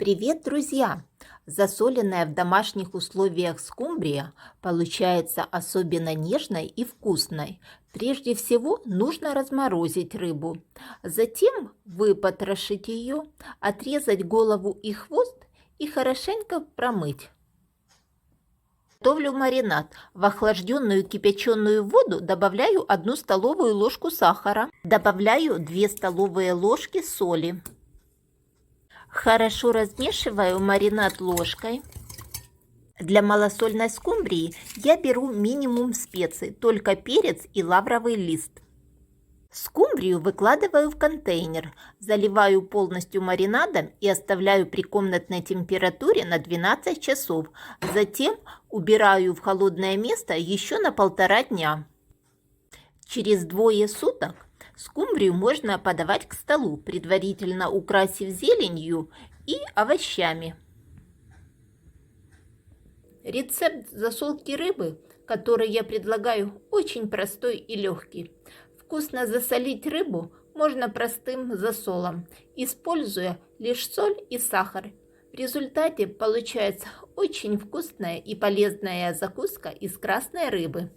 Привет, друзья! Засоленная в домашних условиях скумбрия получается особенно нежной и вкусной. Прежде всего нужно разморозить рыбу. Затем выпотрошить ее, отрезать голову и хвост и хорошенько промыть. Готовлю маринад. В охлажденную кипяченую воду добавляю 1 столовую ложку сахара. Добавляю 2 столовые ложки соли. Хорошо размешиваю маринад ложкой. Для малосольной скумбрии я беру минимум специй, только перец и лавровый лист. Скумбрию выкладываю в контейнер, заливаю полностью маринадом и оставляю при комнатной температуре на 12 часов. Затем убираю в холодное место еще на 1,5 дня. Через 2 суток скумбрию можно подавать к столу, предварительно украсив зеленью и овощами. Рецепт засолки рыбы, который я предлагаю, очень простой и легкий. Вкусно засолить рыбу можно простым засолом, используя лишь соль и сахар. В результате получается очень вкусная и полезная закуска из красной рыбы.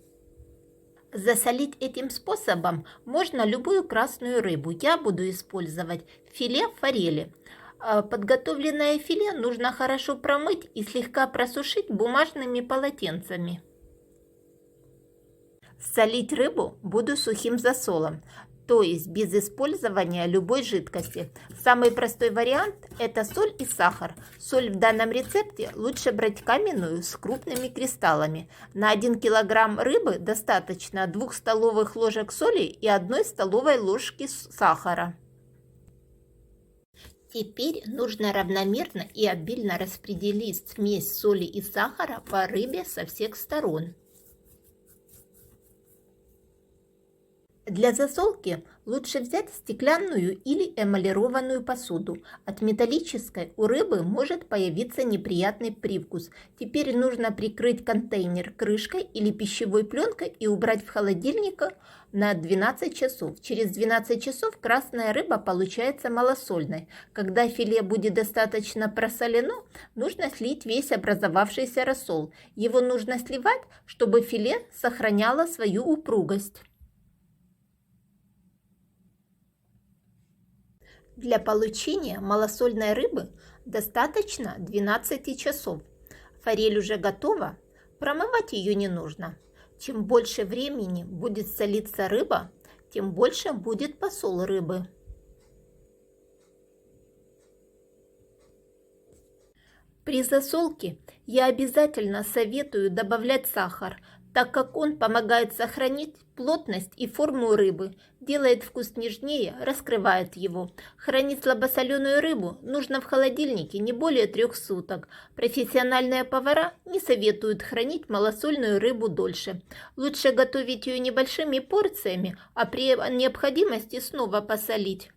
Засолить этим способом можно любую красную рыбу. Я буду использовать филе форели. Подготовленное филе нужно хорошо промыть и слегка просушить бумажными полотенцами. Солить рыбу буду сухим засолом, то есть без использования любой жидкости. Самый простой вариант – это соль и сахар. Соль в данном рецепте лучше брать каменную с крупными кристаллами. На 1 килограмм рыбы достаточно 2 столовых ложек соли и 1 столовой ложки сахара. Теперь нужно равномерно и обильно распределить смесь соли и сахара по рыбе со всех сторон. Для засолки лучше взять стеклянную или эмалированную посуду. От металлической у рыбы может появиться неприятный привкус. Теперь нужно прикрыть контейнер крышкой или пищевой пленкой и убрать в холодильник на 12 часов. Через 12 часов красная рыба получается малосольной. Когда филе будет достаточно просолено, нужно слить весь образовавшийся рассол. Его нужно сливать, чтобы филе сохраняло свою упругость. Для получения малосольной рыбы достаточно 12 часов. Форель уже готова, промывать ее не нужно. Чем больше времени будет солиться рыба, тем больше будет посол рыбы. При засолке я обязательно советую добавлять сахар, так как он помогает сохранить плотность и форму рыбы, делает вкус нежнее, раскрывает его. Хранить слабосоленую рыбу нужно в холодильнике не более 3 суток. Профессиональные повара не советуют хранить малосольную рыбу дольше. Лучше готовить ее небольшими порциями, а при необходимости снова посолить.